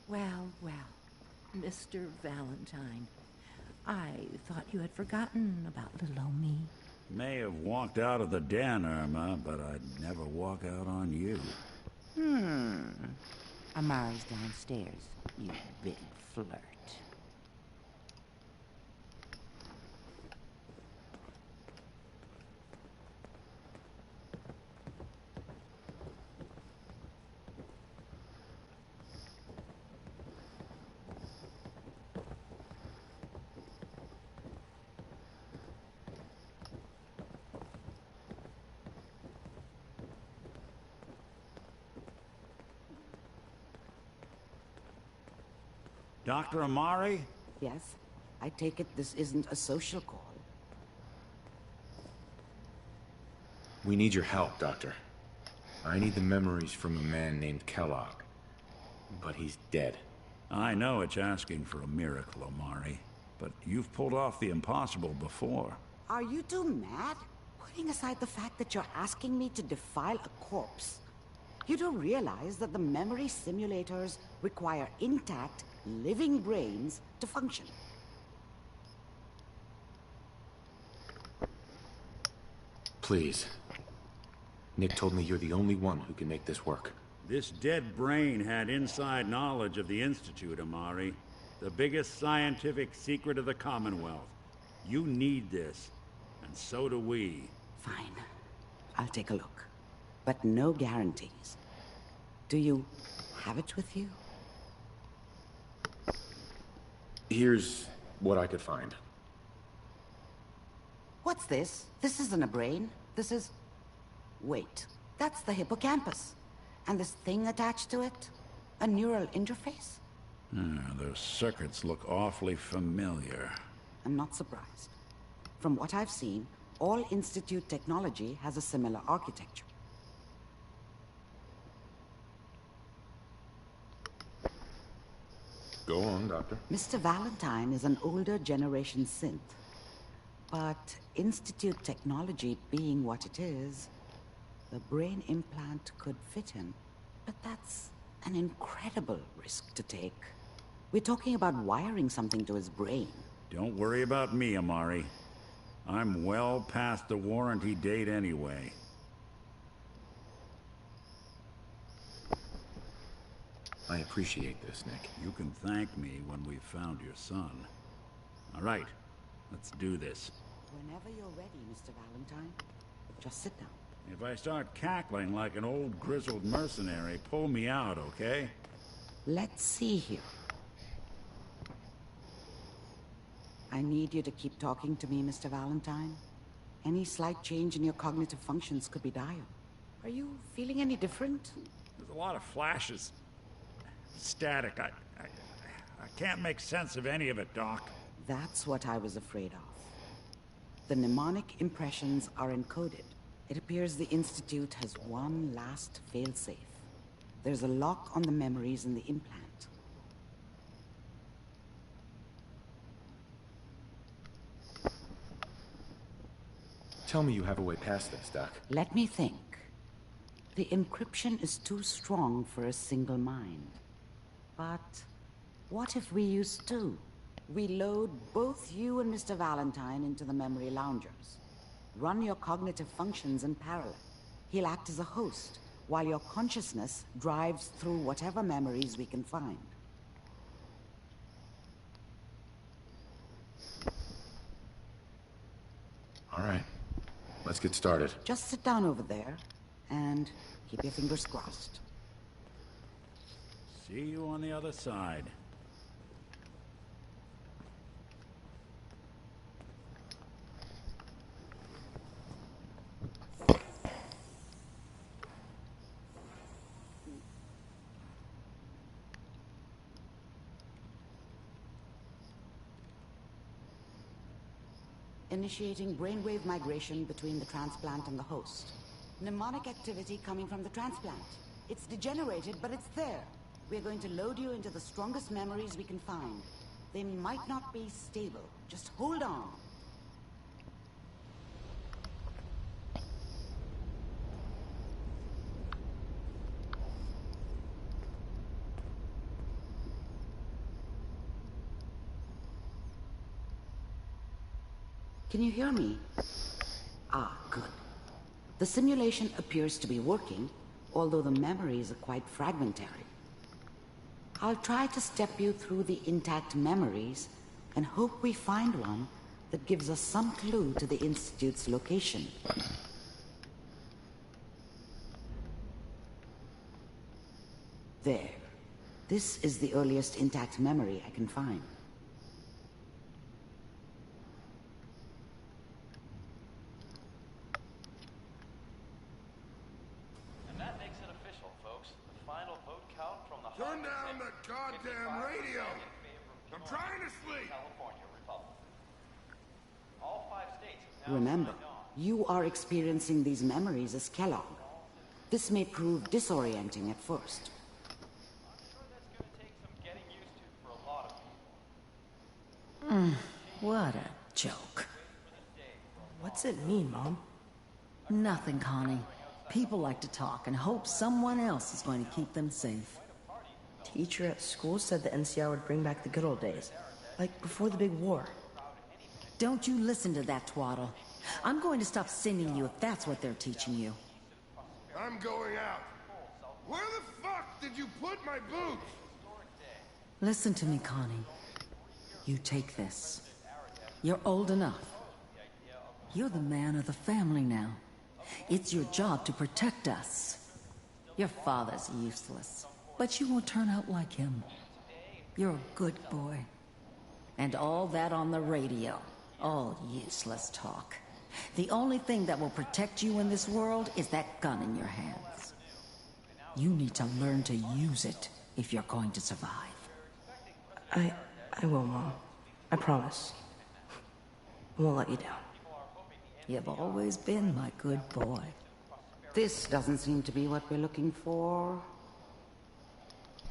Well, well, Mr. Valentine, I thought you had forgotten about little old me. May have walked out of the den, Irma, but I'd never walk out on you. Amari's downstairs, you big flirt. Dr. Amari? Yes? I take it this isn't a social call. We need your help, Doctor. I need the memories from a man named Kellogg. But he's dead. I know it's asking for a miracle, Amari, but you've pulled off the impossible before. Are you two mad? Putting aside the fact that you're asking me to defile a corpse, you do realize that the memory simulators require intact, living brains to function. Please. Nick told me you're the only one who can make this work. This dead brain had inside knowledge of the Institute, Amari. The biggest scientific secret of the Commonwealth. You need this, and so do we. Fine. I'll take a look. But no guarantees. Do you have it with you? Here's what I could find. What's this? This isn't a brain. This is... Wait. That's the hippocampus. And this thing attached to it? A neural interface? Those circuits look awfully familiar. I'm not surprised. From what I've seen, all Institute technology has a similar architecture. Go on, Doctor. Mr. Valentine is an older generation synth. But Institute technology being what it is, the brain implant could fit him. But that's an incredible risk to take. We're talking about wiring something to his brain. Don't worry about me, Amari. I'm well past the warranty date anyway. I appreciate this, Nick. You can thank me when we've found your son. All right, let's do this. Whenever you're ready, Mr. Valentine. Just sit down. If I start cackling like an old grizzled mercenary, pull me out, okay? Let's see here. I need you to keep talking to me, Mr. Valentine. Any slight change in your cognitive functions could be dire. Are you feeling any different? There's a lot of flashes. Static. I can't make sense of any of it, Doc. That's what I was afraid of. The mnemonic impressions are encoded. It appears the Institute has one last failsafe. There's a lock on the memories in the implant. Tell me you have a way past this, Doc. Let me think. The encryption is too strong for a single mind. But what if we use two? We load both you and Mr. Valentine into the memory loungers. Run your cognitive functions in parallel. He'll act as a host, while your consciousness drives through whatever memories we can find. All right. Let's get started. Just sit down over there, and keep your fingers crossed. See you on the other side. Initiating brainwave migration between the transplant and the host. Mnemonic activity coming from the transplant. It's degenerated, but it's there. We're going to load you into the strongest memories we can find. They might not be stable. Just hold on. Can you hear me? Ah, good. The simulation appears to be working, although the memories are quite fragmentary. I'll try to step you through the intact memories and hope we find one that gives us some clue to the Institute's location. There. This is the earliest intact memory I can find. And that makes it official, folks. The final vote count from the Turn down the goddamn radio! I'm trying to sleep! California Republic. All 5 states have now Remember, signed on. you are experiencing these memories as Kellogg. This may prove disorienting at first. I'm sure that's going to take some getting used to for a lot of people. What a joke. What's it mean, Mom? Nothing, Connie. People like to talk and hope someone else is going to keep them safe. Teacher at school said the NCR would bring back the good old days, like before the big war. Don't you listen to that twaddle. I'm going to stop sending you if that's what they're teaching you. I'm going out. Where the fuck did you put my boots? Listen to me, Connie. You take this. You're old enough. You're the man of the family now. It's your job to protect us. Your father's useless, but you won't turn out like him. You're a good boy. And all that on the radio. All useless talk. The only thing that will protect you in this world is that gun in your hands. You need to learn to use it if you're going to survive. I will, Mom. I promise. I won't let you down. You've always been my good boy. This doesn't seem to be what we're looking for.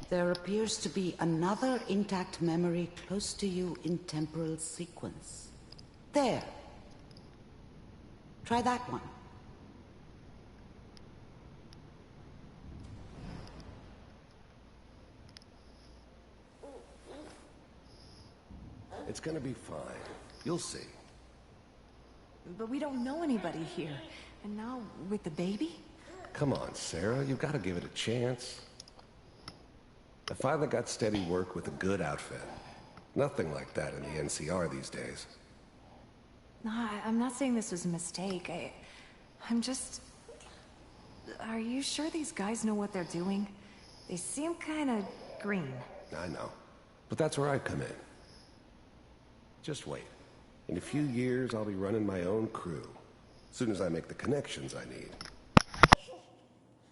There appears to be another intact memory close to you in temporal sequence. There. Try that one. It's gonna be fine. You'll see. But we don't know anybody here. And now, with the baby? Come on, Sarah. You've got to give it a chance. I finally got steady work with a good outfit. Nothing like that in the NCR these days. No, I'm not saying this was a mistake. I'm just... Are you sure these guys know what they're doing? They seem kind of green. I know. But that's where I come in. Just wait. In a few years, I'll be running my own crew. As soon as I make the connections I need.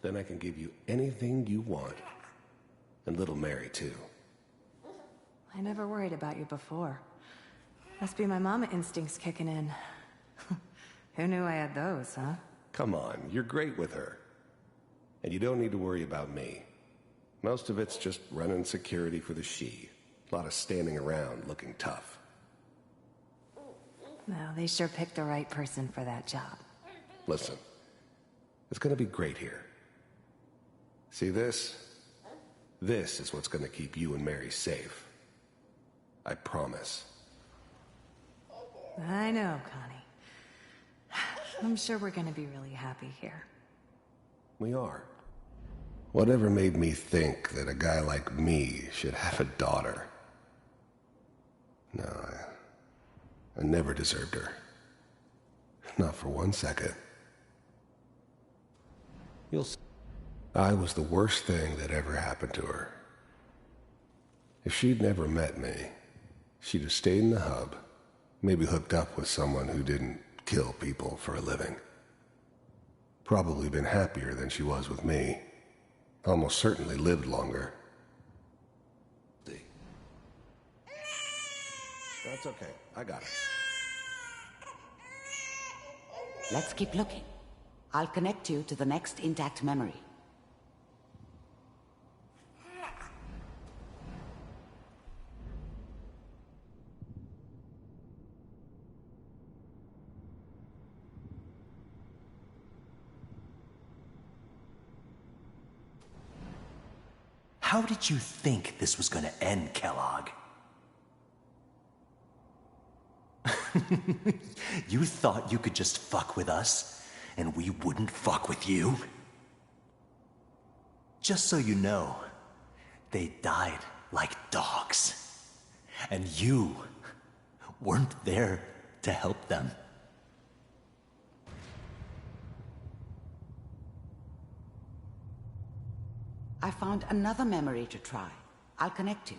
Then I can give you anything you want. And little Mary, too. I never worried about you before. Must be my mama instincts kicking in. Who knew I had those, huh? Come on, you're great with her. And you don't need to worry about me. Most of it's just running security for the she. A lot of standing around looking tough. Well, they sure picked the right person for that job. Listen, it's gonna be great here. See this? This is what's gonna keep you and Mary safe. I promise. I know, Connie. I'm sure we're gonna be really happy here. We are. Whatever made me think that a guy like me should have a daughter? No, I never deserved her. Not for 1 second. You'll see. I was the worst thing that ever happened to her. If she'd never met me, she'd have stayed in the hub, maybe hooked up with someone who didn't kill people for a living. Probably been happier than she was with me. Almost certainly lived longer. That's okay. I got it. Let's keep looking. I'll connect you to the next intact memory. How did you think this was gonna end, Kellogg? You thought you could just fuck with us, and we wouldn't fuck with you? Just so you know, they died like dogs. And you weren't there to help them. I found another memory to try. I'll connect you.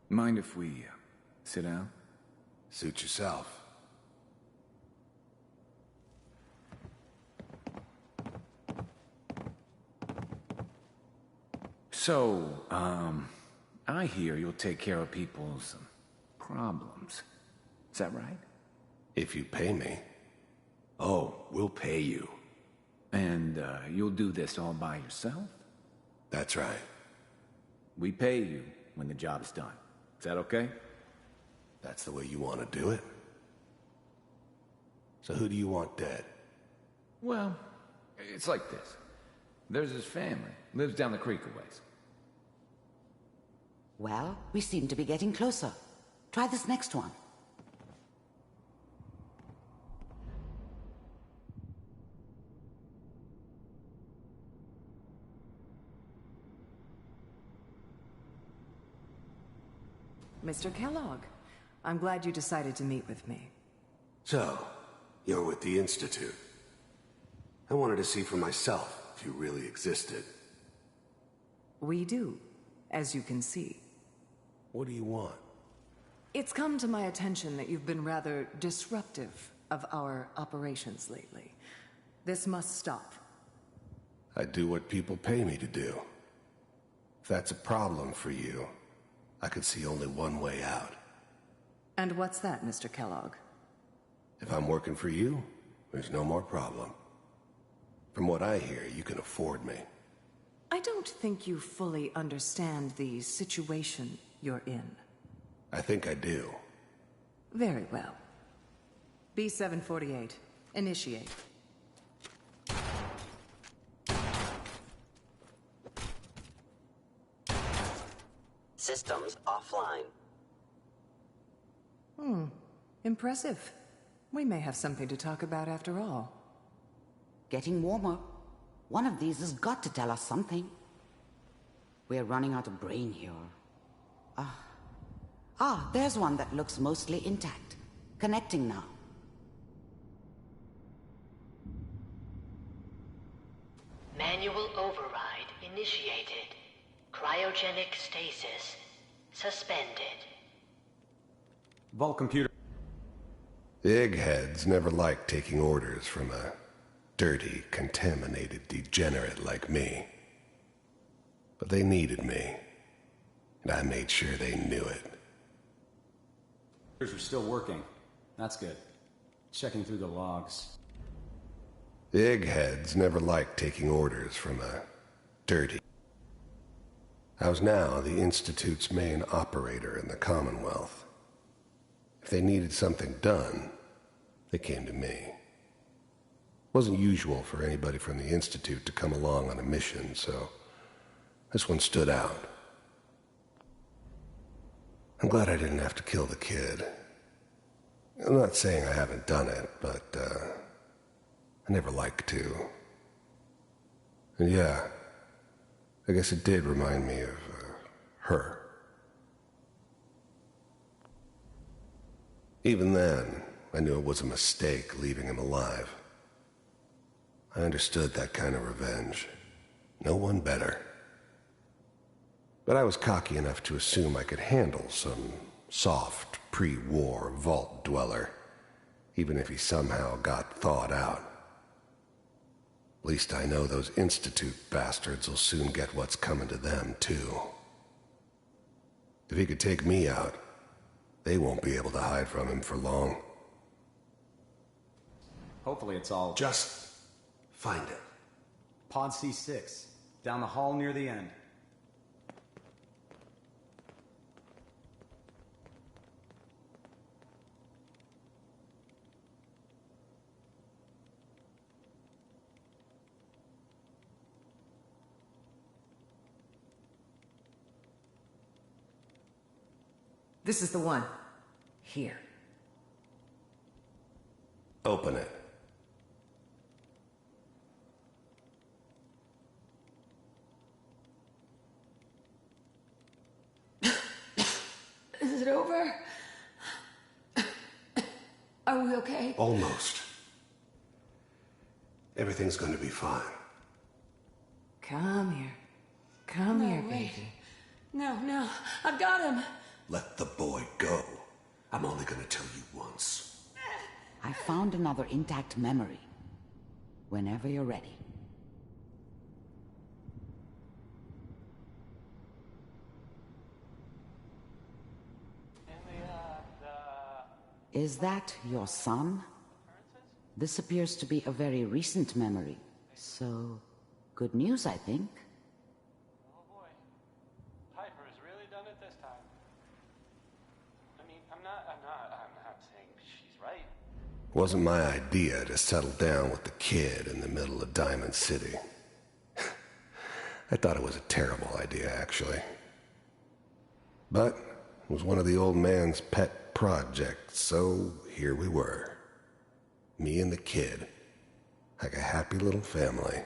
Mind if we sit down? Suit yourself. So, I hear you'll take care of people's problems. Is that right? If you pay me. Oh, we'll pay you. And, you'll do this all by yourself? That's right. We pay you when the job's done. Is that okay? That's the way you want to do it? So who do you want dead? Well, it's like this. There's his family. Lives down the creek a ways. Well, we seem to be getting closer. Try this next one. Mr. Kellogg, I'm glad you decided to meet with me. So, you're with the Institute. I wanted to see for myself if you really existed. We do, as you can see. What do you want? It's come to my attention that you've been rather disruptive of our operations lately. This must stop. I do what people pay me to do. If that's a problem for you, I could see only one way out. And what's that, Mr. Kellogg? If I'm working for you, there's no more problem. From what I hear, you can afford me. I don't think you fully understand the situation you're in. I think I do. Very well. B-748, initiate. Systems offline. Impressive. We may have something to talk about after all. Getting warmer. One of these has got to tell us something. We're running out of brain here. There's one that looks mostly intact. Connecting now. Manual override initiated. Cryogenic stasis suspended. Vault computer. The eggheads never liked taking orders from a dirty, contaminated degenerate like me. But they needed me, and I made sure they knew it. Are still working. That's good. Checking through the logs. The eggheads never liked taking orders from a dirty... I was now the Institute's main operator in the Commonwealth. If they needed something done, they came to me. It wasn't usual for anybody from the Institute to come along on a mission, so this one stood out. I'm glad I didn't have to kill the kid. I'm not saying I haven't done it, but, I never liked to. And yeah, I guess it did remind me of, her. Even then, I knew it was a mistake leaving him alive. I understood that kind of revenge. No one better. But I was cocky enough to assume I could handle some soft, pre-war vault dweller, even if he somehow got thawed out. At least I know those Institute bastards will soon get what's coming to them, too. If he could take me out, they won't be able to hide from him for long. Hopefully it's all... Just find it. Pod C6, down the hall near the end. This is the one. Here. Open it. Is it over? Are we okay? Almost. Everything's going to be fine. Come here. Come here, baby. No, I've got him. Let the boy go. I'm only going to tell you once. I found another intact memory. Whenever you're ready. Is that your son? This appears to be a very recent memory. So, good news, I think. Oh boy. Piper has really done it this time. I mean, I'm not saying she's right. Wasn't my idea to settle down with the kid in the middle of Diamond City. I thought it was a terrible idea, actually. But it was one of the old man's pet projects, so here we were. Me and the kid. Like a happy little family.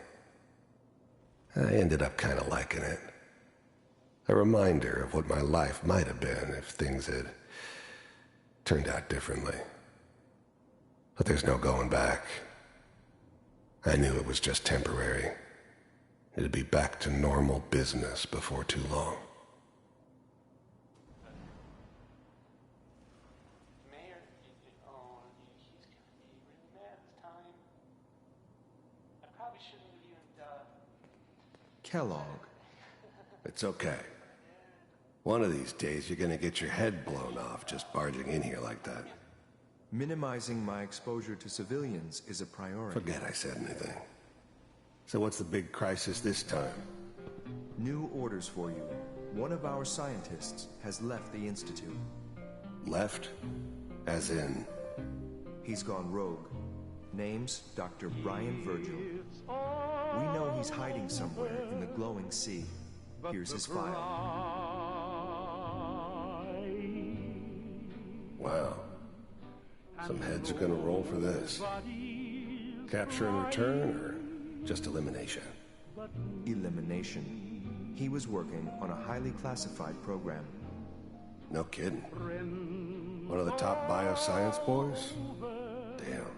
I ended up kind of liking it. A reminder of what my life might have been if things had turned out differently. But there's no going back. I knew it was just temporary. It'd be back to normal business before too long. Mayor, he's gonna be really mad this time. I probably shouldn't have even, Kellogg. It's okay. One of these days you're gonna get your head blown off just barging in here like that. Minimizing my exposure to civilians is a priority. Forget I said anything. So what's the big crisis this time? New orders for you. One of our scientists has left the Institute. Left? As in? He's gone rogue. Name's Dr. Brian Virgil. We know he's hiding somewhere in the glowing sea. Here's his file. Wow. Some heads are gonna roll for this. Capture and return, or just elimination? Elimination. He was working on a highly classified program. No kidding. One of the top bioscience boys? Damn.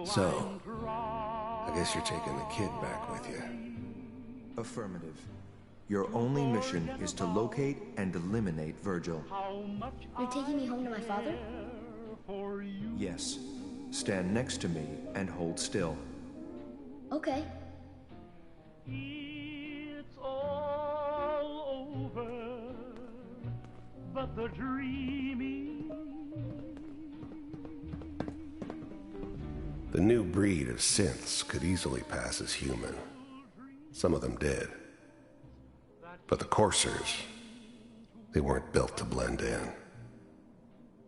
So, I guess you're taking the kid back with you. Affirmative. Your only mission is to locate and eliminate Virgil. You're taking me home to my father? Yes. Stand next to me and hold still. Okay. It's all over, but the dreaming. The new breed of synths could easily pass as human. Some of them did. But the coursers, they weren't built to blend in.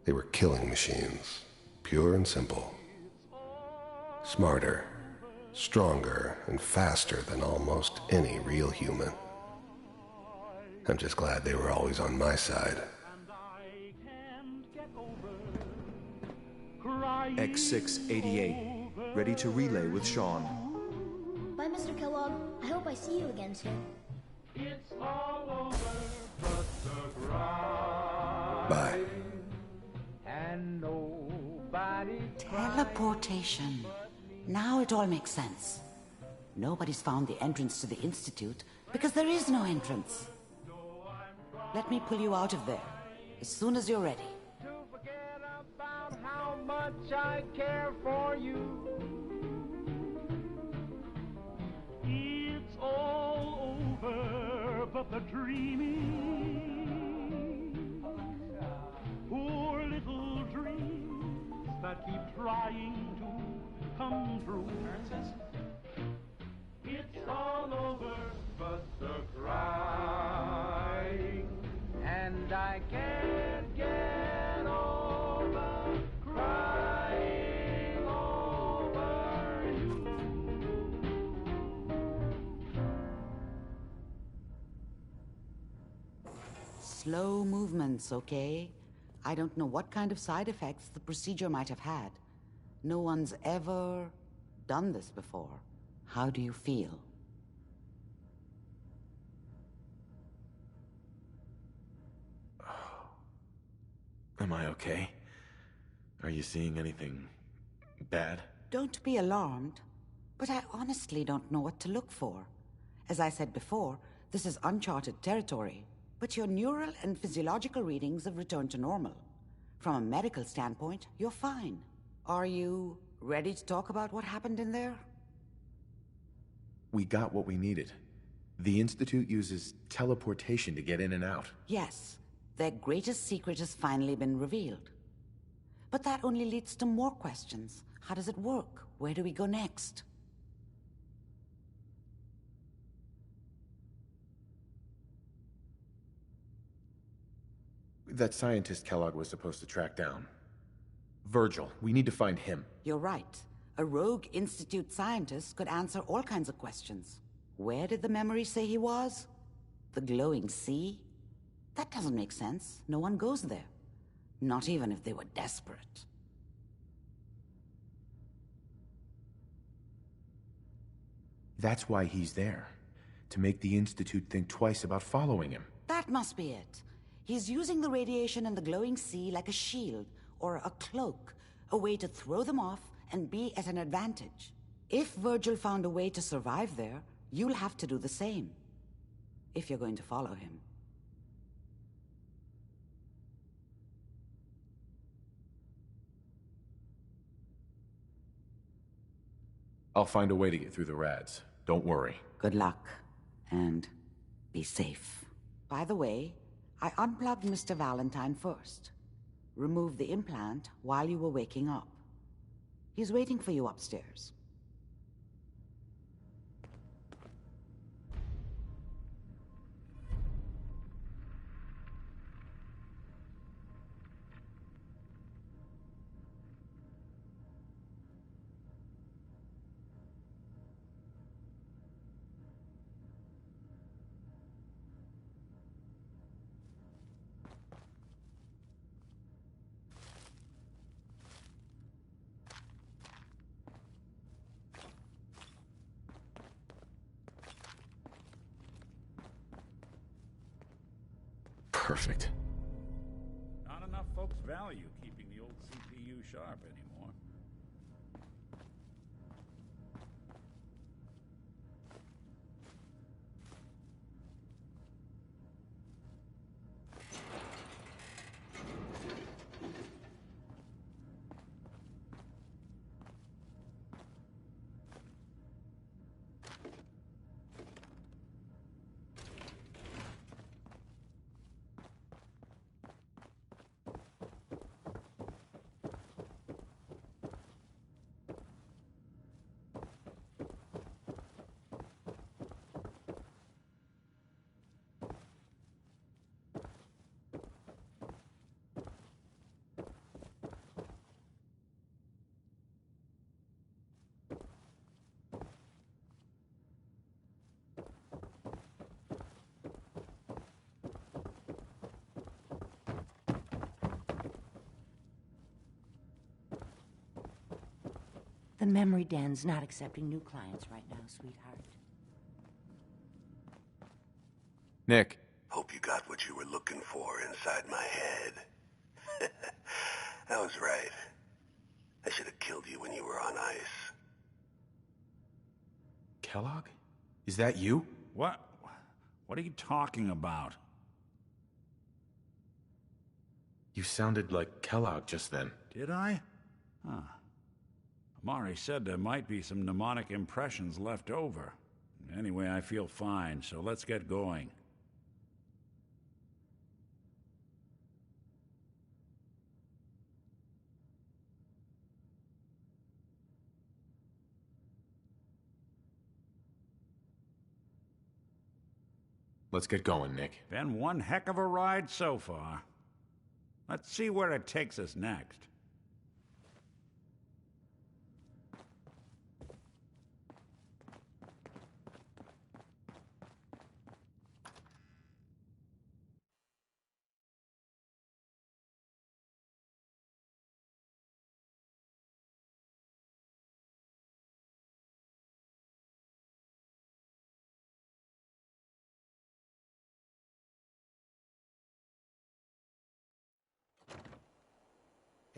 They were killing machines, pure and simple. Smarter, stronger, and faster than almost any real human. I'm just glad they were always on my side. X688, ready to relay with Sean. Bye, Mr. Kellogg. I hope I see you again soon. It's all over, but the grind. Bye. And nobody Teleportation. Now it all makes sense. Nobody's found the entrance to the Institute because there is no entrance. Let me pull you out of there as soon as you're ready. to forget about how much I care for you. It's all over, but the dreaming. Poor little dreams that keep trying to come true. It's all over, but the crying. And I can't get over crying over you. Slow movements, okay? I don't know what kind of side effects the procedure might have had. No one's ever done this before. How do you feel? Am I okay? Are you seeing anything bad? Don't be alarmed, but I honestly don't know what to look for. As I said before, this is uncharted territory, but your neural and physiological readings have returned to normal. From a medical standpoint, you're fine. Are you ready to talk about what happened in there? We got what we needed. The Institute uses teleportation to get in and out. Yes, their greatest secret has finally been revealed. But that only leads to more questions. How does it work? Where do we go next? That scientist Kellogg was supposed to track down. Virgil, we need to find him. You're right. A rogue Institute scientist could answer all kinds of questions. Where did the memory say he was? The glowing sea? That doesn't make sense. No one goes there. Not even if they were desperate. That's why he's there. To make the Institute think twice about following him. That must be it. He's using the radiation in the glowing sea like a shield or a cloak, a way to throw them off and be at an advantage. If Virgil found a way to survive there, you'll have to do the same. If you're going to follow him. I'll find a way to get through the rads. Don't worry. Good luck. And be safe. By the way, I unplugged Mr. Valentine first. Removed the implant while you were waking up. He's waiting for you upstairs. Perfect. Not enough folks value keeping the old CPU sharp anymore. The memory den's not accepting new clients right now, sweetheart. Nick. Hope you got what you were looking for inside my head. I was right. I should have killed you when you were on ice. Kellogg? Is that you? What? What are you talking about? You sounded like Kellogg just then. Did I? Huh. Amari said there might be some mnemonic impressions left over. Anyway, I feel fine, so let's get going. Let's get going, Nick. Been one heck of a ride so far. Let's see where it takes us next.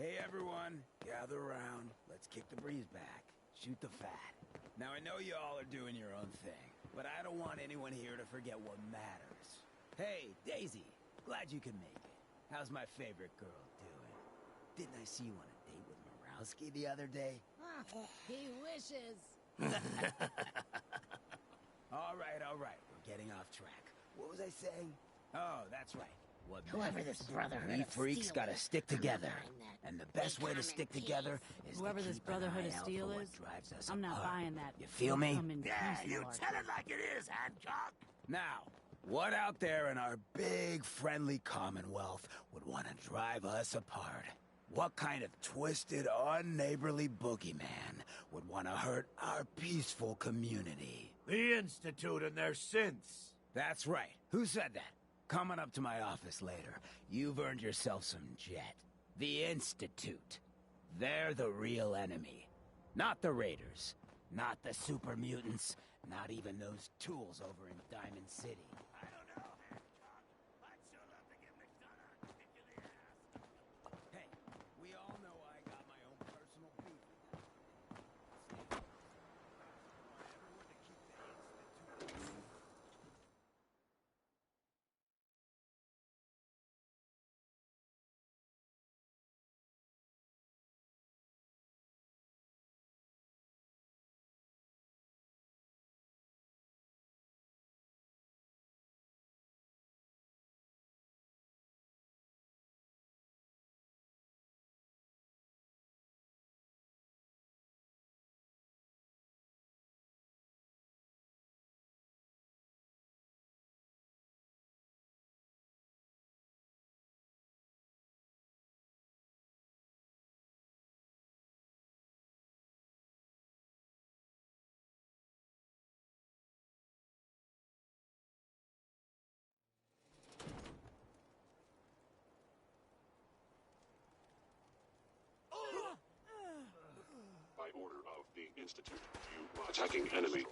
Hey everyone, gather around. Let's kick the breeze back. Shoot the fat. Now I know you all are doing your own thing, but I don't want anyone here to forget what matters. Hey, Daisy, glad you could make it. How's my favorite girl doing? Didn't I see you on a date with Morowski the other day? He wishes. All right, we're getting off track. What was I saying? Oh, that's right. What Whoever matters. this Brotherhood We of freaks Steel gotta is, stick I'm not together. buying that. And the best way to stick together is Whoever to this keep an Brotherhood of eye out Steel for what is, drives us I'm not apart. buying that. You feel me? Yeah, you tell it like it is, Hancock. Now, what out there in our big, friendly Commonwealth would want to drive us apart? What kind of twisted, unneighborly boogeyman would want to hurt our peaceful community? The Institute and their synths. That's right. Who said that? Coming up to my office later, you've earned yourself some jet. The Institute. They're the real enemy. Not the Raiders. Not the super mutants. Not even those tools over in Diamond City. I don't know, Hancock. I'd sure love to give McDonough a kick in the ass. Hey, we all know I got my own personal beef. By order of the Institute, you attacking enemy.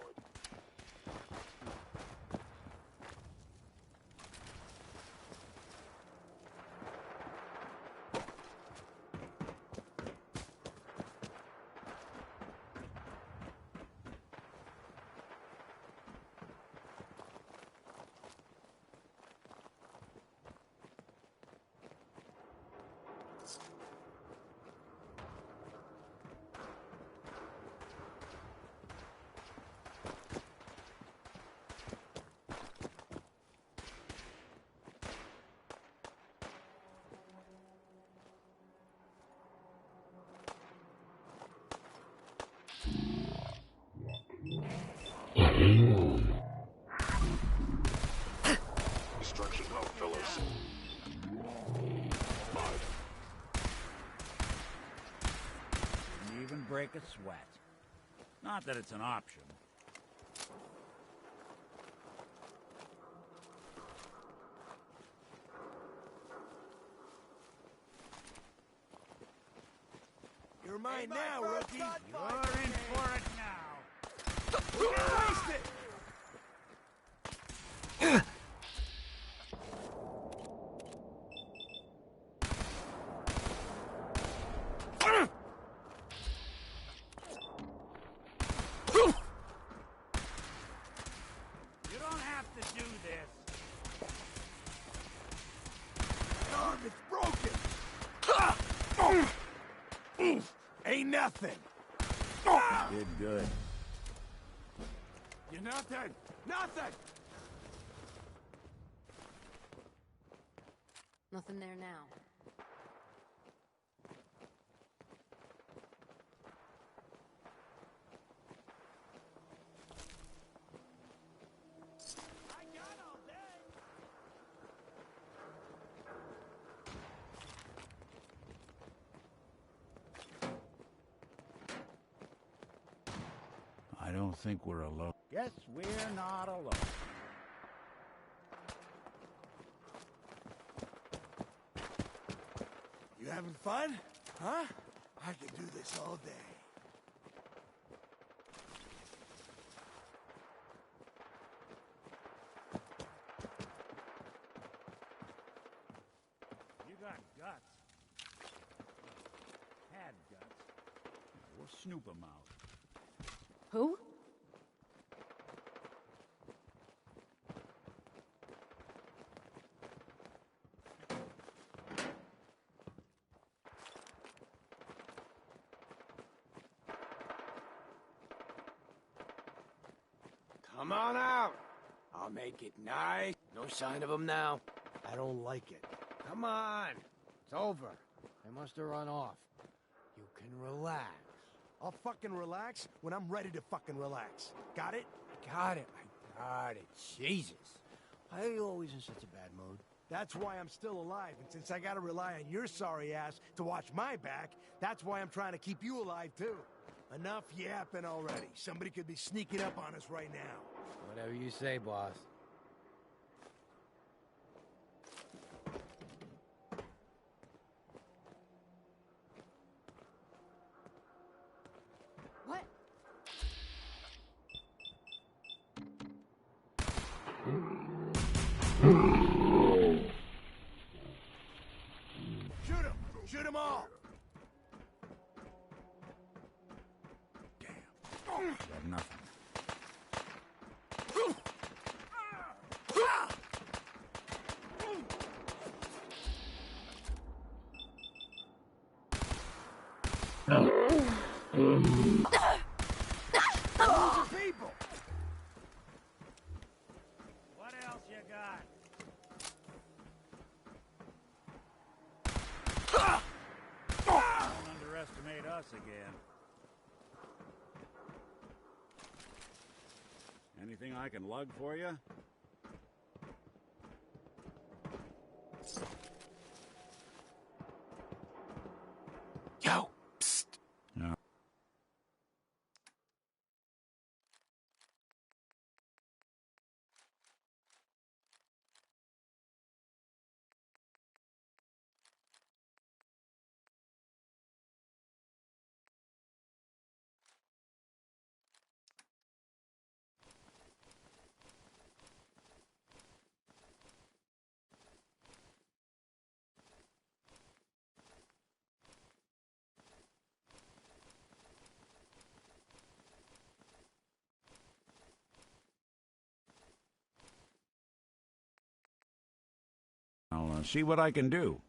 Destruction of fellows. 5. Didn't even break a sweat. Not that it's an option. You're mine now, rookie. You're in for it now. We're gonna waste it. You don't have to do this. Arm is broken. Ain't nothing. Did good. You're nothing. Nothing. Nothing there now. I don't think we're alone. Guess we're not alone. You having fun? Huh? I could do this all day. You got guts. snooper mouth. Who? Come on out. I'll make it nice. No sign of him now. I don't like it. Come on. It's over. They must have run off. You can relax. I'll fucking relax when I'm ready to fucking relax. Got it? I got it. Jesus. Why are you always in such a bad mood? That's why I'm still alive, and since I gotta rely on your sorry ass to watch my back, that's why I'm trying to keep you alive, too. Enough yapping already. Somebody could be sneaking up on us right now. Whatever you say, boss. What? Shoot him! Shoot them all! Got nothing. People! What else you got? Don't underestimate us again. Anything I can lug for you? Yo, psst. No. I'll see what I can do.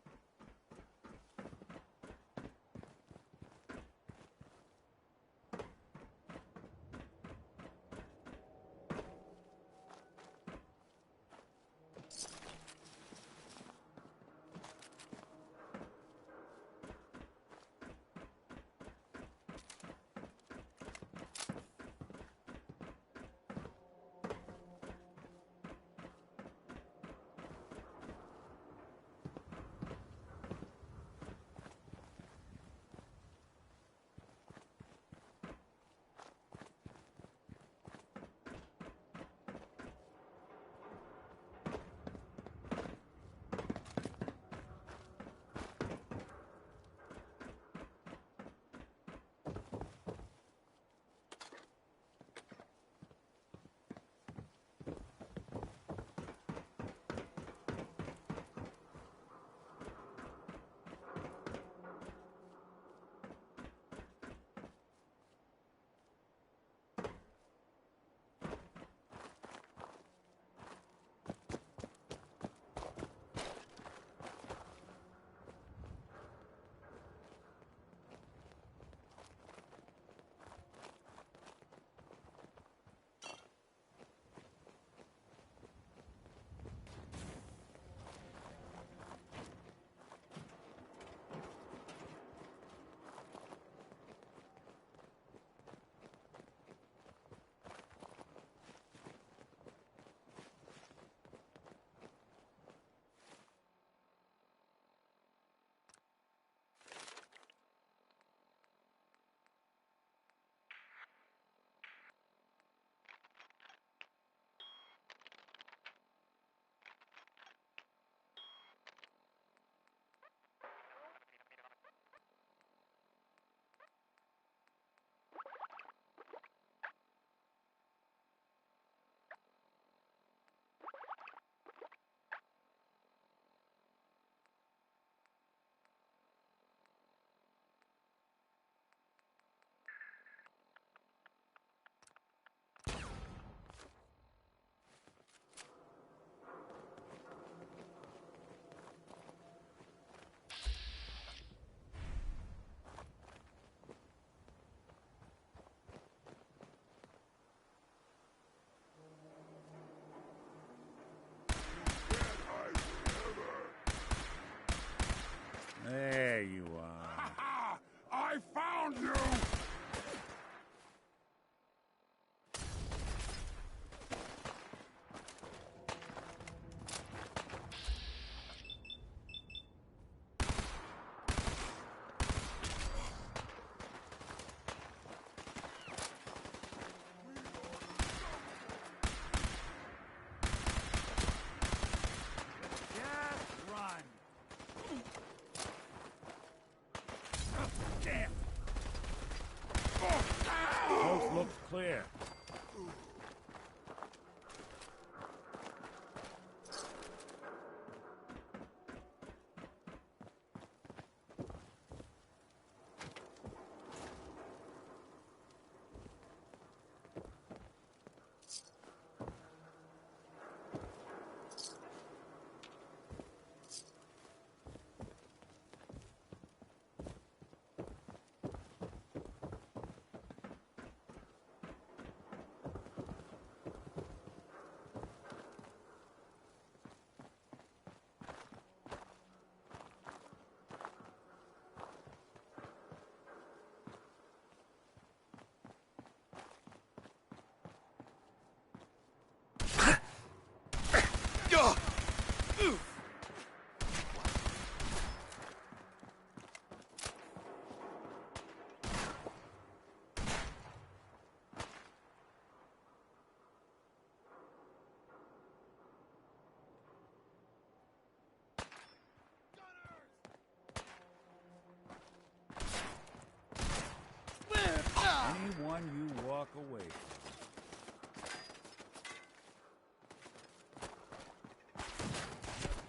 away.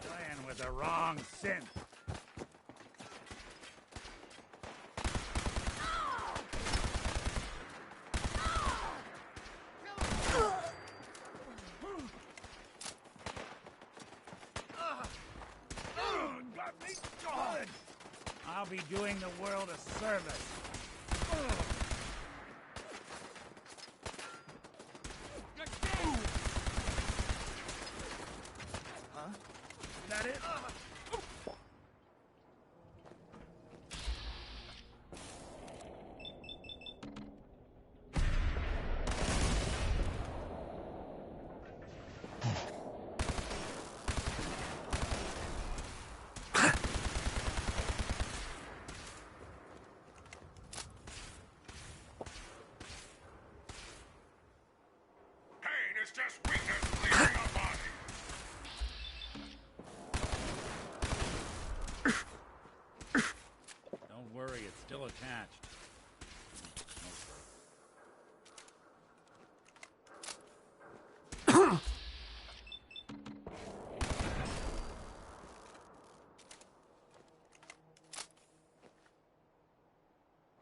Playing with the wrong synth. Got me good. I'll be doing the world a service. Huh? Is that it? Pain is just weakness leaving a body. Don't worry, it's still attached.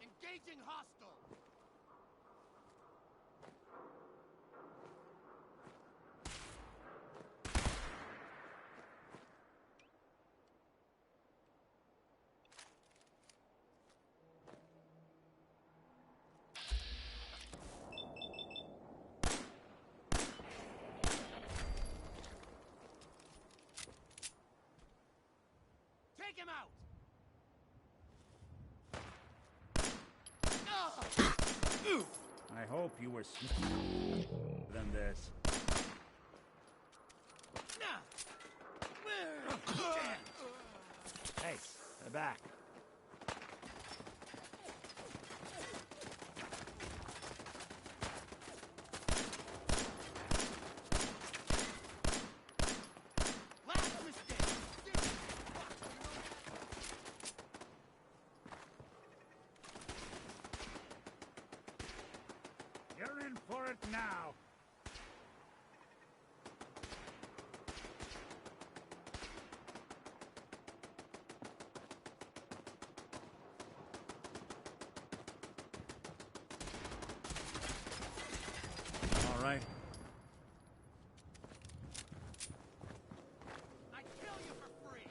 Engaging hostile. Take him out. I hope you were smarter than this. Hey, they're back. You're in for it now. All right. I'd kill you for free.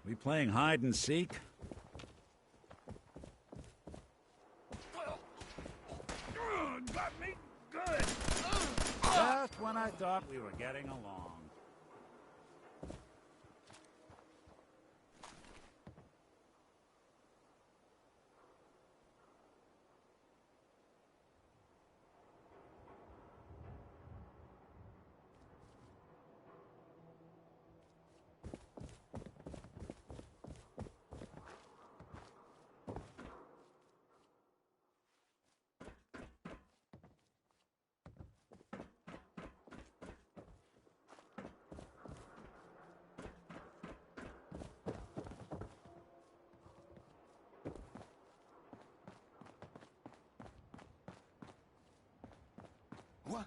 We playing hide and seek? Got me good. Just when I thought we were getting along. What?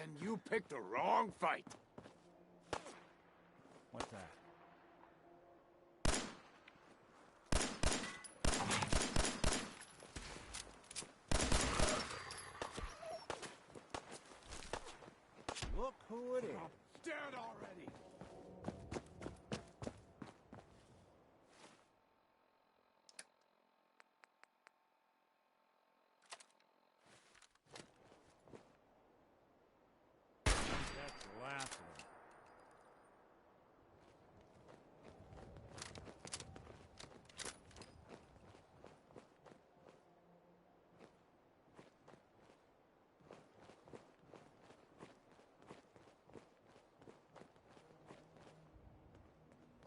And you picked the wrong fight. What's that? Look who it is. Dead already. That's the last of them.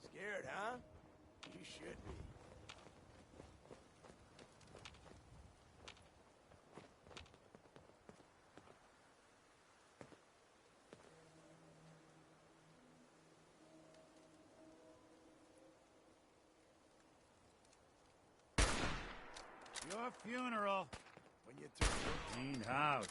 Scared, huh? You should be. Your funeral. When you turn Clean house.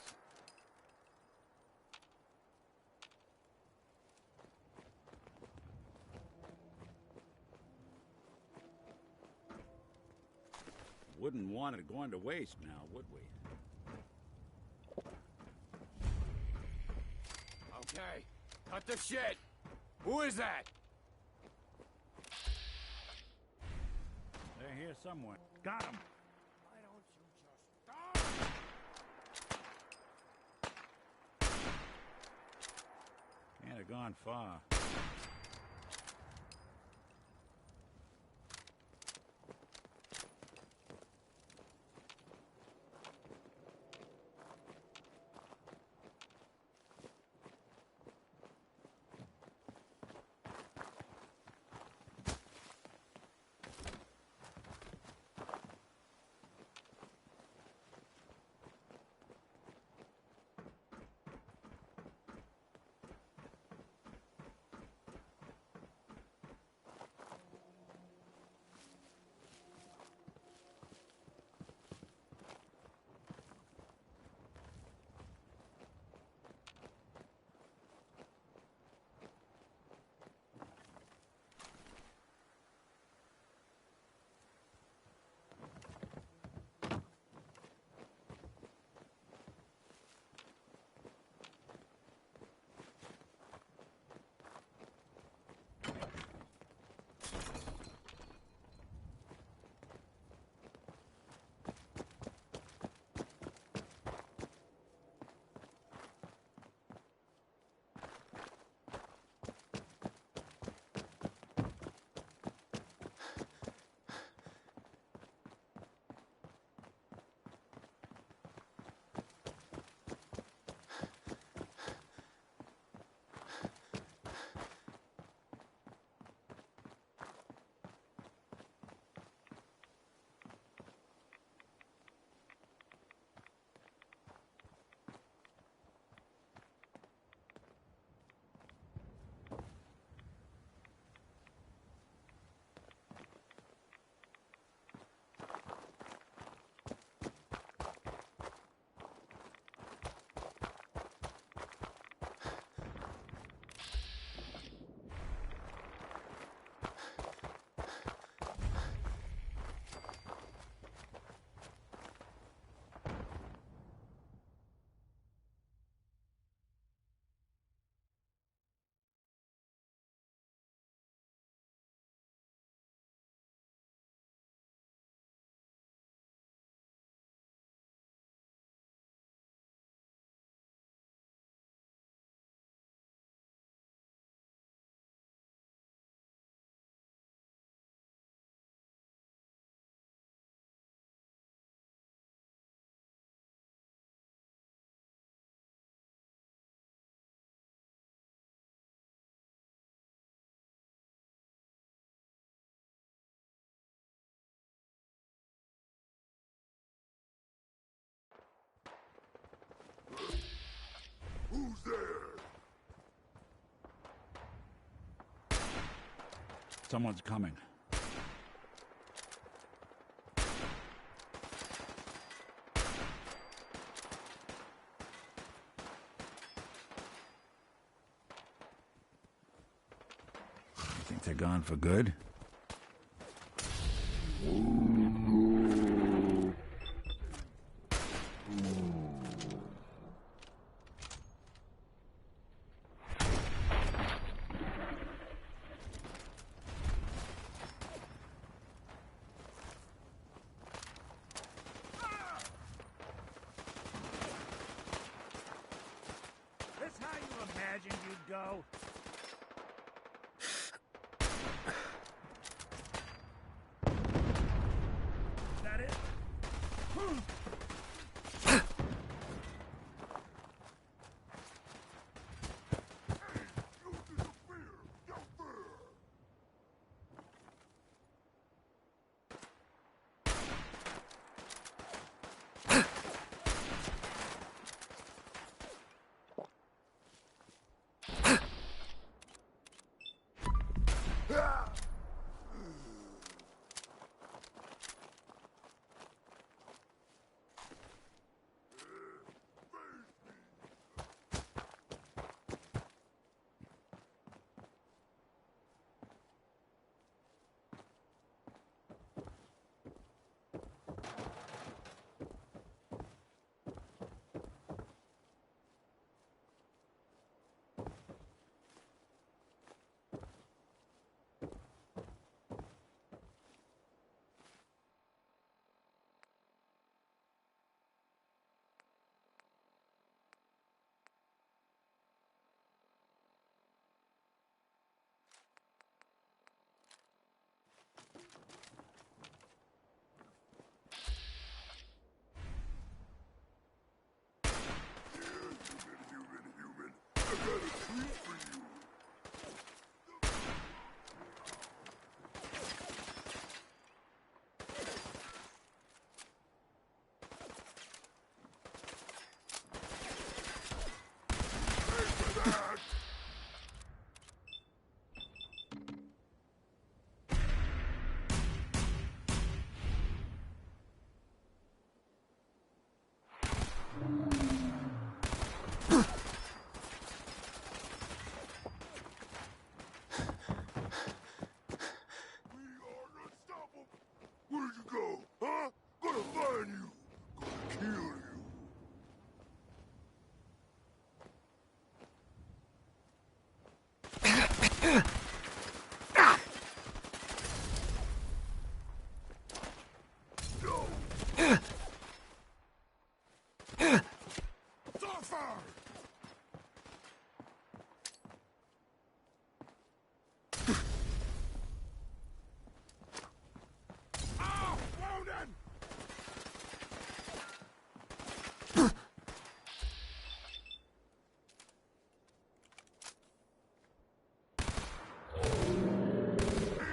Wouldn't want it going to waste now, would we? Okay, cut the shit. Who is that? They're here somewhere. Got him. Why don't you just stop? Can't they're gone far. Who's there? Someone's coming. You think they're gone for good? That's how you imagined you'd go? Is that it? Where'd you go, huh? Gonna find you. Gonna kill you. Suffer! Ah! Wounded!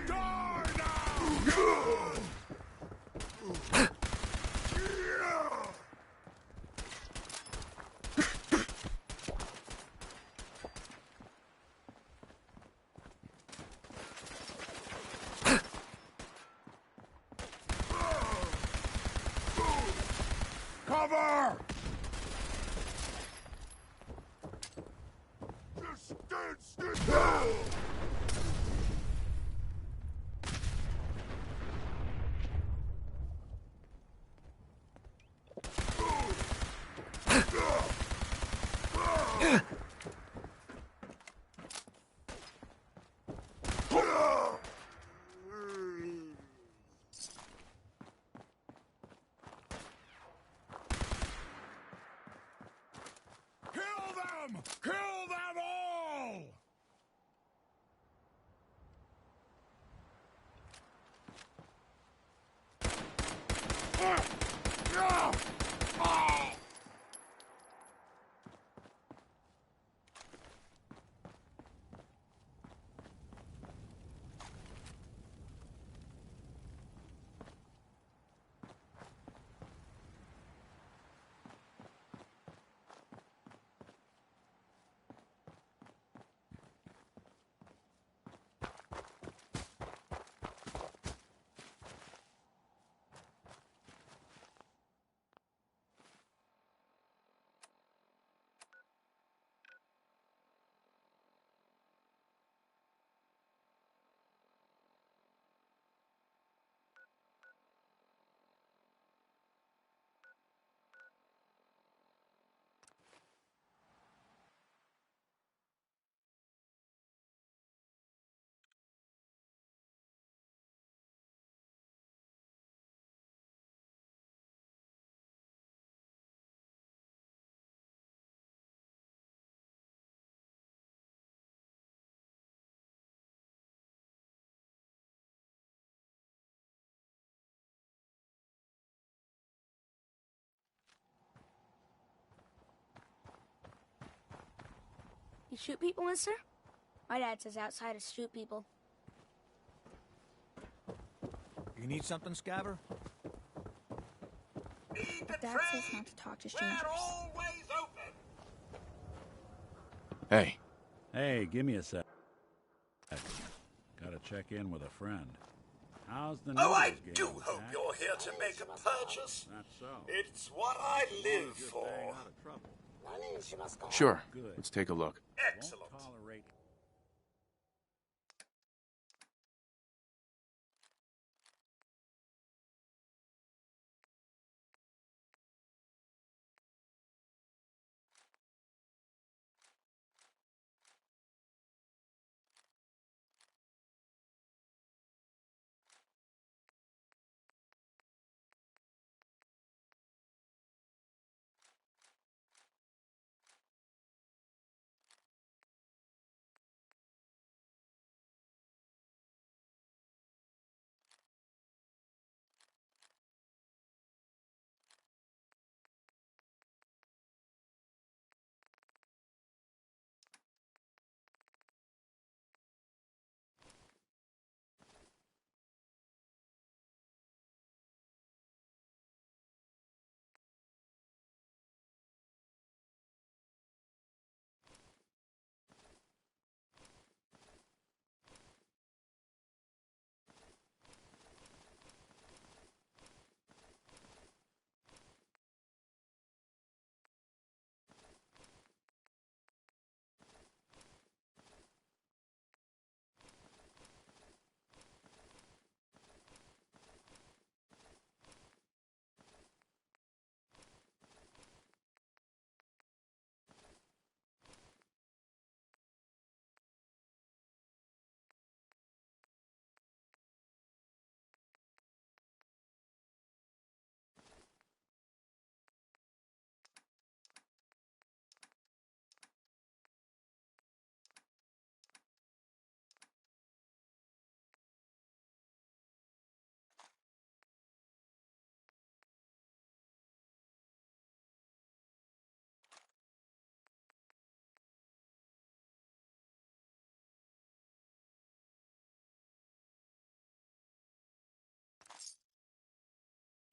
Die now! Cover! Just stand still! Kill them! Kill them all! You shoot people, mister? My dad says outsiders shoot people. You need something, Scaver? Dad says not to talk to strangers. Hey. Hey, give me a sec. Gotta check in with a friend. How's the Oh, I news game, do hope Jack? you're here to make a purchase. That's so. It's what I live for. Sure. Let's take a look. Excellent.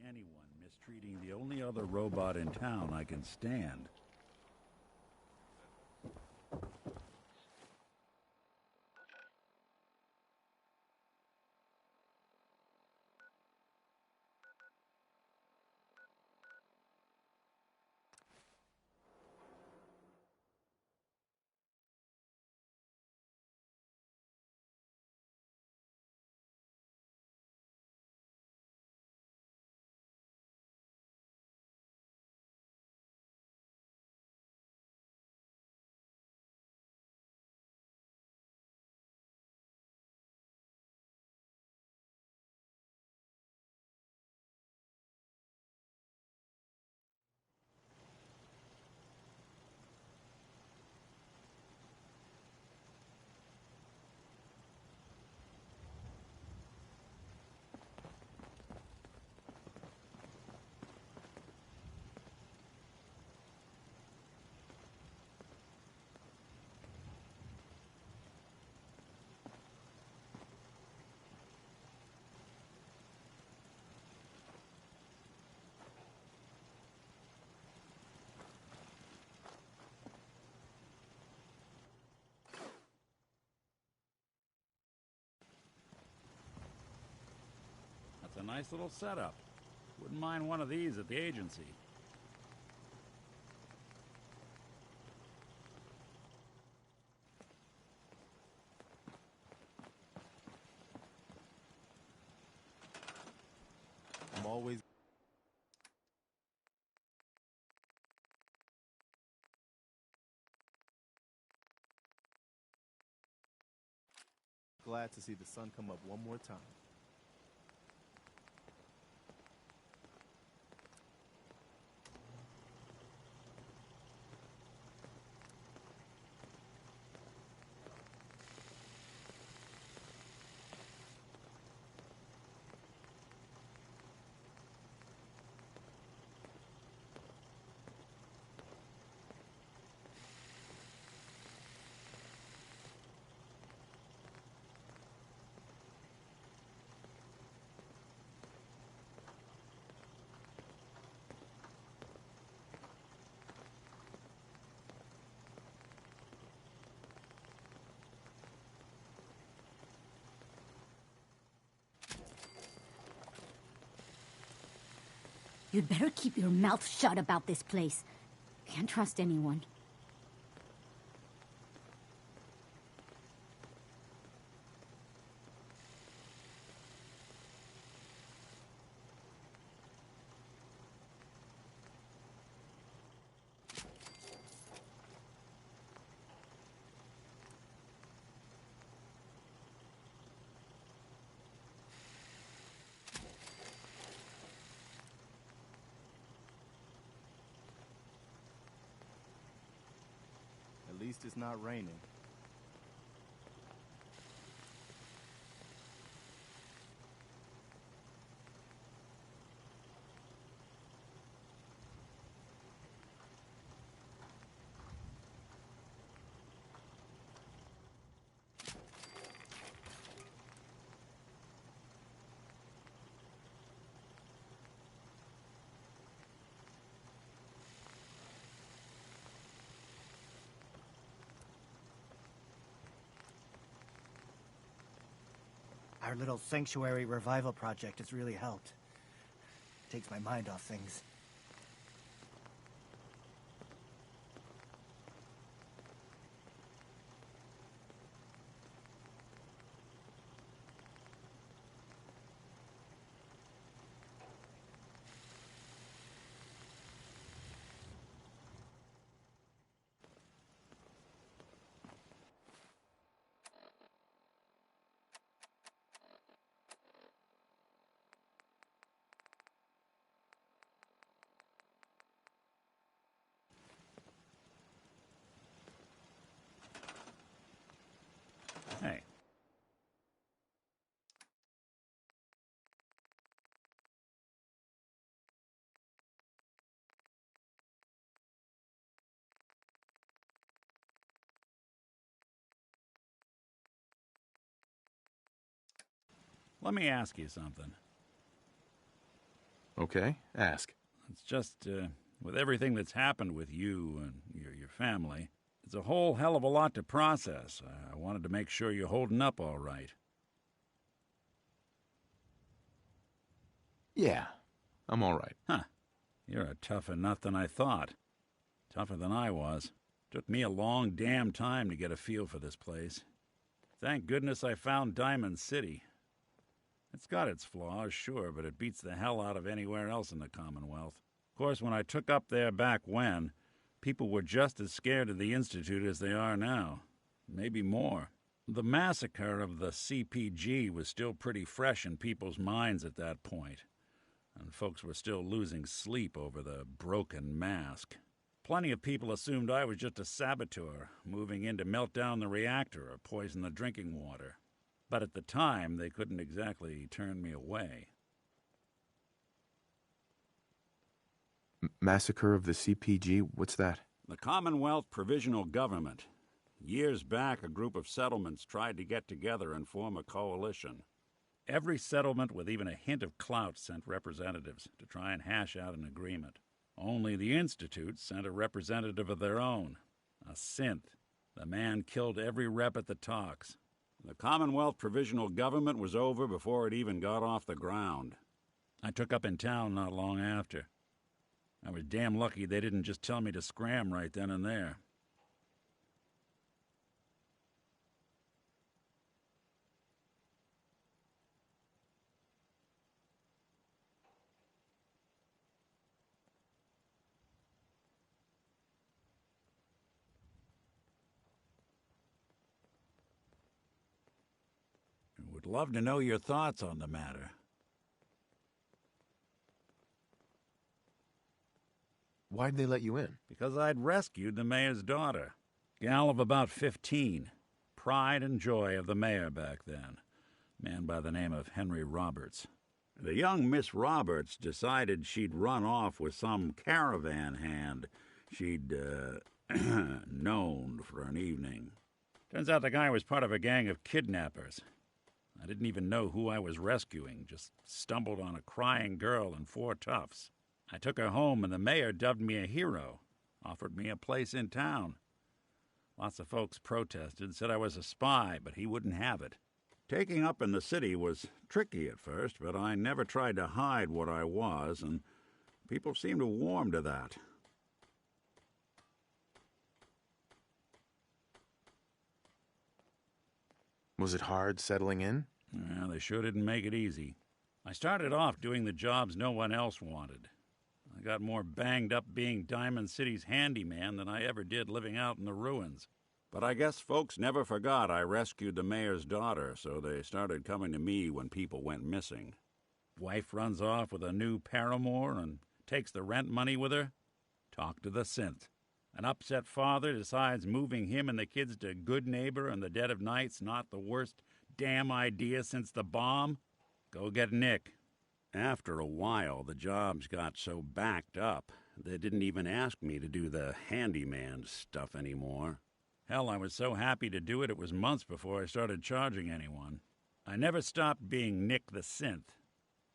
anyone mistreating the only other robot in town I can stand. That's a nice little setup. Wouldn't mind one of these at the agency. I'm always glad to see the sun come up one more time. You'd better keep your mouth shut about this place. Can't trust anyone. At least it's not raining. Our little sanctuary revival project has really helped. Takes my mind off things. Hey. Let me ask you something. Okay, ask. It's just, with everything that's happened with you and your family, it's a whole hell of a lot to process. I wanted to make sure you're holding up all right. Yeah, I'm all right. Huh. You're a tougher nut than I thought. Tougher than I was. Took me a long damn time to get a feel for this place. Thank goodness I found Diamond City. It's got its flaws, sure, but it beats the hell out of anywhere else in the Commonwealth. Of course, when I took up there back when, people were just as scared of the Institute as they are now. Maybe more. The massacre of the CPG was still pretty fresh in people's minds at that point, and folks were still losing sleep over the broken mask. Plenty of people assumed I was just a saboteur, moving in to melt down the reactor or poison the drinking water. But at the time, they couldn't exactly turn me away. Massacre of the CPG? What's that? The Commonwealth Provisional Government. Years back, a group of settlements tried to get together and form a coalition. Every settlement with even a hint of clout sent representatives to try and hash out an agreement. Only the Institute sent a representative of their own, a synth. The man killed every rep at the talks. The Commonwealth Provisional Government was over before it even got off the ground. I took up in town not long after. I was damn lucky they didn't just tell me to scram right then and there. Would love to know your thoughts on the matter. Why'd they let you in? Because I'd rescued the mayor's daughter. Gal of about 15. Pride and joy of the mayor back then. Man by the name of Henry Roberts. The young Miss Roberts decided she'd run off with some caravan hand she'd, known for an evening. Turns out the guy was part of a gang of kidnappers. I didn't even know who I was rescuing, just stumbled on a crying girl and 4 toughs. I took her home, and the mayor dubbed me a hero, offered me a place in town. Lots of folks protested, said I was a spy, but he wouldn't have it. Taking up in the city was tricky at first, but I never tried to hide what I was, and people seemed to warm to that. Was it hard settling in? Well, they sure didn't make it easy. I started off doing the jobs no one else wanted. I got more banged up being Diamond City's handyman than I ever did living out in the ruins. But I guess folks never forgot I rescued the mayor's daughter, so they started coming to me when people went missing. Wife runs off with a new paramour and takes the rent money with her. Talk to the synth. An upset father decides moving him and the kids to Good Neighbor in the dead of night's not the worst damn idea since the bomb. Go get Nick. After a while, the jobs got so backed up, they didn't even ask me to do the handyman stuff anymore. Hell, I was so happy to do it, it was months before I started charging anyone. I never stopped being Nick the Synth,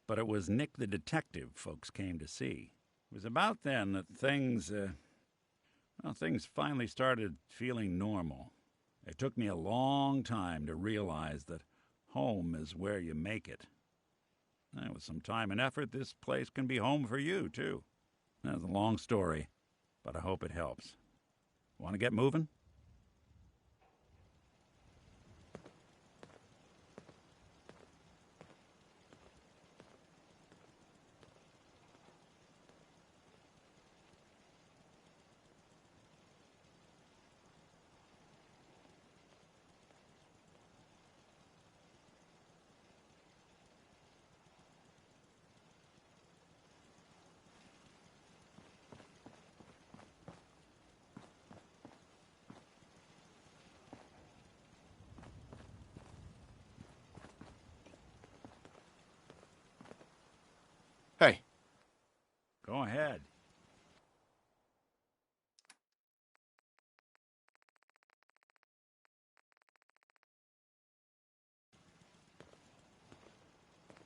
but it was Nick the Detective folks came to see. It was about then that things finally started feeling normal. It took me a long time to realize that home is where you make it. And with some time and effort, this place can be home for you, too. That's a long story, but I hope it helps. Want to get moving? Hey. Go ahead.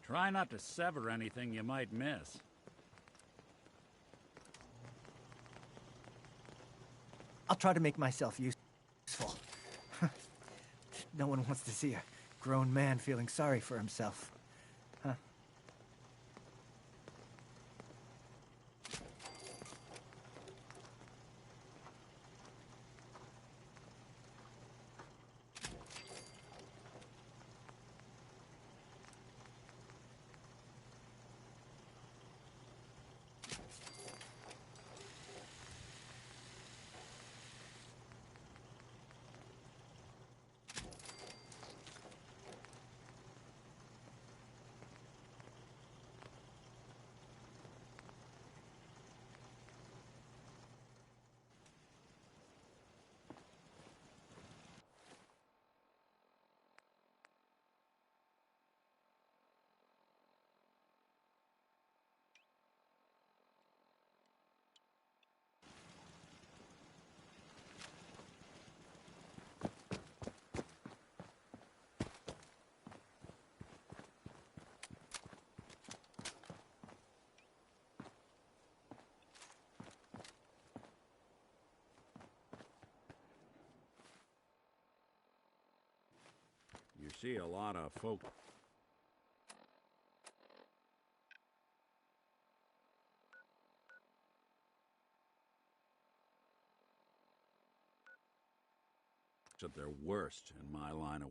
Try not to sever anything you might miss. I'll try to make myself useful. No one wants to see a grown man feeling sorry for himself. Huh? You see a lot of folk at their worst in my line of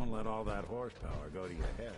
Don't let all that horsepower go to your head.